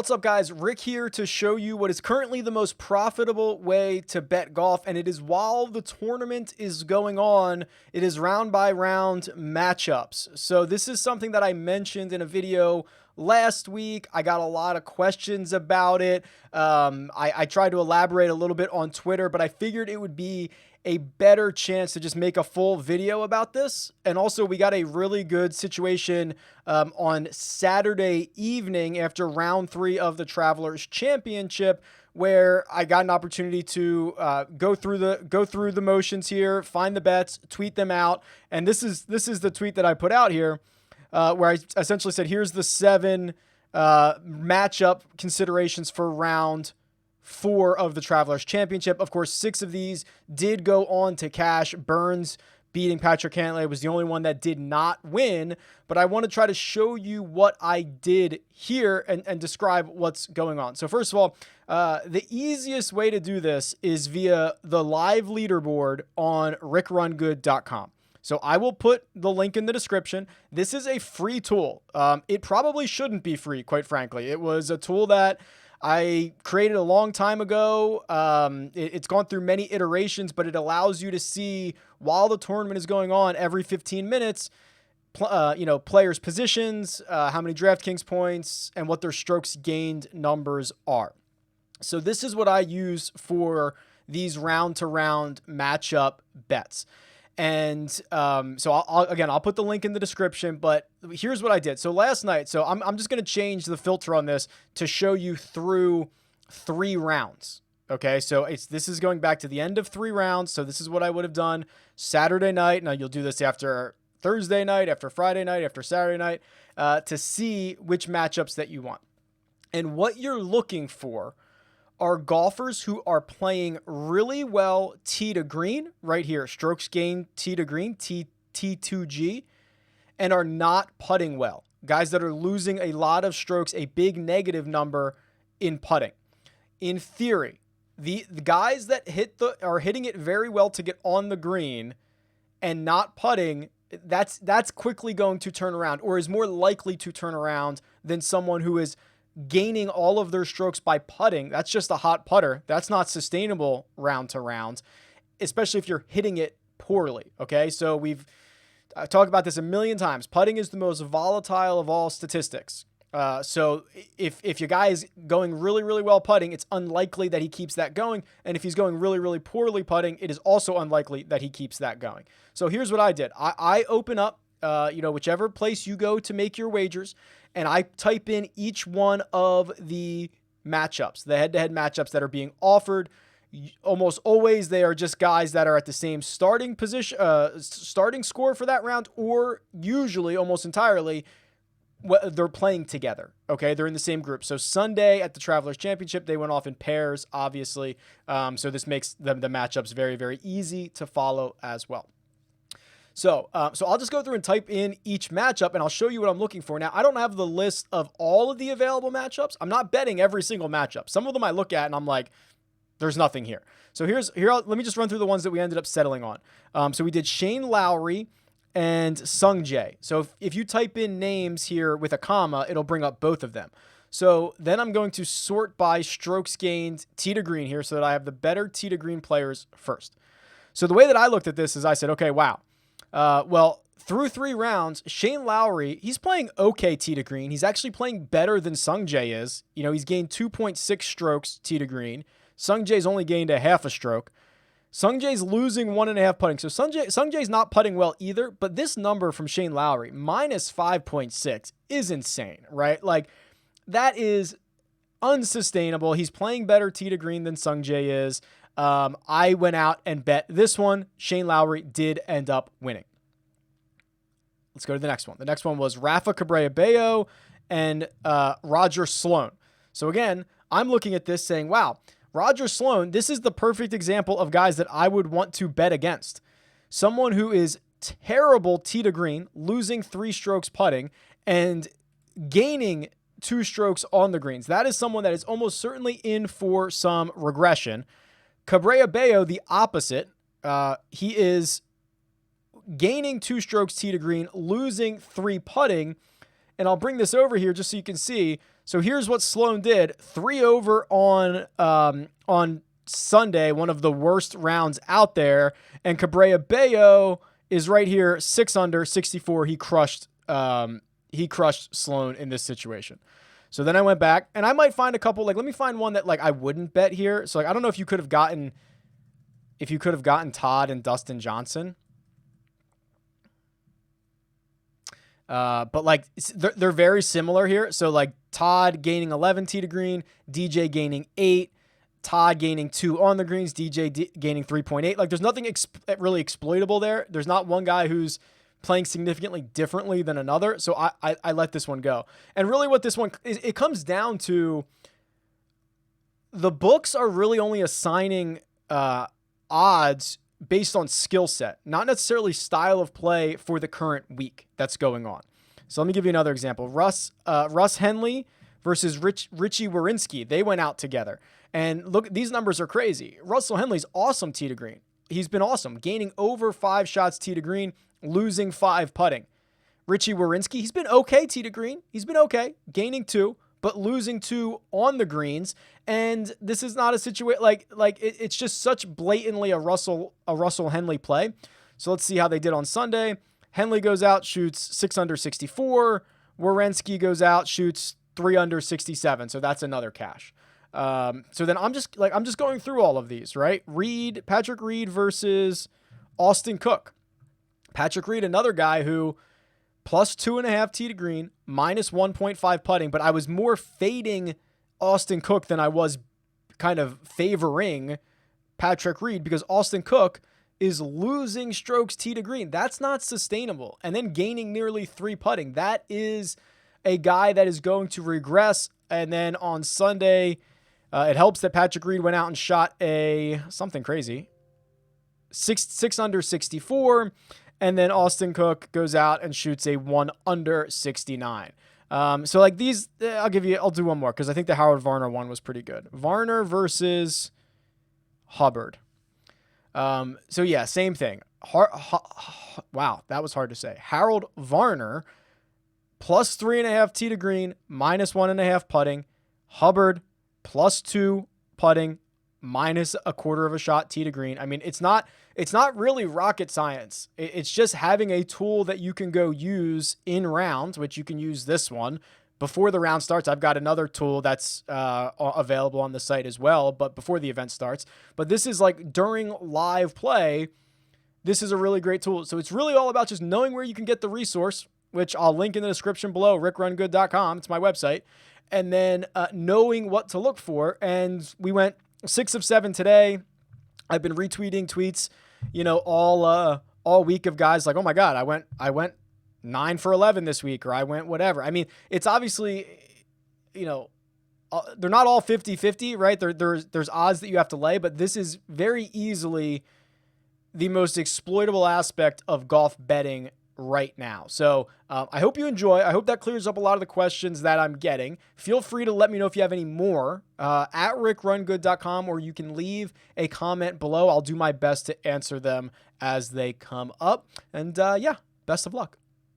What's up, guys? Rick here to show you what is currently the most profitable way to bet golf, and it is while the tournament is going on. It is round by round matchups. So this is something that I mentioned in a video last week. I got a lot of questions about it. I tried to elaborate a little bit on Twitter, but I figured it would be a better chance to just make a full video about this. And also, we got a really good situation on Saturday evening after round 3 of the Travelers Championship, where I got an opportunity to go through the motions here, find the bets, tweet them out. And this is the tweet that I put out here, where I essentially said, here's the 7 matchup considerations for round 4 of the Travelers Championship. Of course, 6 of these did go on to cash. Burns beating Patrick Cantlay was the only one that did not win, but I want to try to show you what I did here and describe what's going on. So first of all, the easiest way to do this is via the live leaderboard on RickRunGood.com. So I will put the link in the description. This is a free tool. It probably shouldn't be free, quite frankly. It was a tool that I created a long time ago. It's gone through many iterations, but it allows you to see while the tournament is going on every 15 minutes, players' positions, how many DraftKings points, and what their strokes gained numbers are. So this is what I use for these round-to-round matchup bets. And so I'll put the link in the description, but here's what I did. So last night, so I'm just going to change the filter on this to show you through 3 rounds. Okay, so this is going back to the end of 3 rounds. So this is what I would have done Saturday night. Now you'll do this after Thursday night, after Friday night, after Saturday night, to see which matchups that you want. And what you're looking for are golfers who are playing really well tee to green, right here, strokes gained tee to green, T2G, and are not putting well. Guys that are losing a lot of strokes, a big negative number in putting. In theory, the guys that are hitting it very well to get on the green and not putting, that's quickly going to turn around, or is more likely to turn around than someone who is gaining all of their strokes by putting. That's just a hot putter. That's not sustainable round to round, especially if you're hitting it poorly. Okay, so we've talked about this a million times. Putting is the most volatile of all statistics. So if your guy is going really, really well putting, it's unlikely that he keeps that going. And if he's going really, really poorly putting, it is also unlikely that he keeps that going. So here's what I did. I open up, whichever place you go to make your wagers, and I type in each one of the matchups, the head-to-head matchups that are being offered. Almost always they are just guys that are at the same starting position, starting score for that round, or usually almost entirely they're playing together. Okay, they're in the same group. So Sunday at the Travelers Championship, they went off in pairs, obviously. So this makes the matchups very, very easy to follow as well. So I'll just go through and type in each matchup, and I'll show you what I'm looking for. Now, I don't have the list of all of the available matchups. I'm not betting every single matchup. Some of them I look at and I'm like, there's nothing here. So let me just run through the ones that we ended up settling on. So we did Shane Lowry and Sung Jae. So if you type in names here with a comma, it'll bring up both of them. So then I'm going to sort by strokes gained tee to green here so that I have the better tee to green players first. So the way that I looked at this is I said, okay, wow. Through 3 rounds, Shane Lowry, he's playing okay tee to green. He's actually playing better than Sung Jae is. He's gained 2.6 strokes tee to green. Sung Jae's only gained a half a stroke. Sung Jae's losing 1.5 putting. So Sung Jae's not putting well either, but this number from Shane Lowry, minus 5.6, is insane, right? Like, that is unsustainable. He's playing better tee to green than Sung Jae is. I went out and bet this one. Shane Lowry did end up winning. Let's go to the next one. The next one was Rafa Cabrera-Bello and Roger Sloan. So again, I'm looking at this saying, wow, Roger Sloan, this is the perfect example of guys that I would want to bet against. Someone who is terrible tee to green, losing 3 strokes putting, and gaining 2 strokes on the greens. That is someone that is almost certainly in for some regression. Cabrera-Bello, the opposite. He is gaining 2 strokes tee to green, losing 3 putting. And I'll bring this over here just so you can see. So here's what Sloan did: 3 over on Sunday, one of the worst rounds out there, and Cabrera Bello is right here, 6 under, 64. He crushed Sloan in this situation. So then I went back, and I might find a couple, like, let me find one that, like, I wouldn't bet here. So, like, I don't know if you could have gotten Todd and Dustin Johnson. But, like, they're very similar here. So, like, Todd gaining 11 tee to green, DJ gaining 8, Todd gaining 2 on the greens, DJ gaining 3.8. Like, there's nothing really exploitable there. There's not one guy who's playing significantly differently than another. So I let this one go. And really what this one, it comes down to, the books are really only assigning odds based on skill set, not necessarily style of play for the current week that's going on. So let me give you another example. Russ Henley versus Richie Werenski. They went out together. And look, these numbers are crazy. Russell Henley's awesome tee to green. He's been awesome, gaining over 5 shots tee to green, losing 5 putting. Richie Werenski, he's been okay tee to green. He's been okay, gaining 2, but losing 2 on the greens. And this is not a situation it's just such blatantly a Russell Henley play. So let's see how they did on Sunday. Henley goes out, shoots 6 under 64. Werenski goes out, shoots 3 under 67. So that's another cash. So then I'm just going through all of these, right? Patrick Reed versus Austin Cook. Patrick Reed, another guy who plus 2.5 tee to green, minus 1.5 putting, but I was more fading Austin Cook than I was kind of favoring Patrick Reed, because Austin Cook is losing strokes tee to green. That's not sustainable. And then gaining nearly 3 putting. That is a guy that is going to regress. And then on Sunday, it helps that Patrick Reed went out and shot something crazy, 6 under 64. And then Austin Cook goes out and shoots a 1 under 69. So like these, I'll do one more because I think the Howard Varner one was pretty good. Varner versus Hubbard. So yeah, same thing. Wow, that was hard to say. Harold Varner, plus 3.5 tee to green, minus 1.5 putting. Hubbard, plus 2 putting, minus a quarter of a shot tee to green. I mean, it's not really rocket science. It's just having a tool that you can go use in rounds, which you can use this one before the round starts. I've got another tool that's available on the site as well, but before the event starts. But this is like during live play, this is a really great tool. So it's really all about just knowing where you can get the resource, which I'll link in the description below, rickrungood.com. It's my website. And then knowing what to look for. And we went 6 of 7 today. I've been retweeting tweets, all week of guys like, oh my God, I went 9 for 11 this week, or I went whatever. I mean, it's obviously, they're not all 50-50, right? There's odds that you have to lay, but this is very easily the most exploitable aspect of golf betting right now. So I hope you enjoy. I hope that clears up a lot of the questions that I'm getting. Feel free to let me know if you have any more at rickrungood.com, or you can leave a comment below. I'll do my best to answer them as they come up. And best of luck.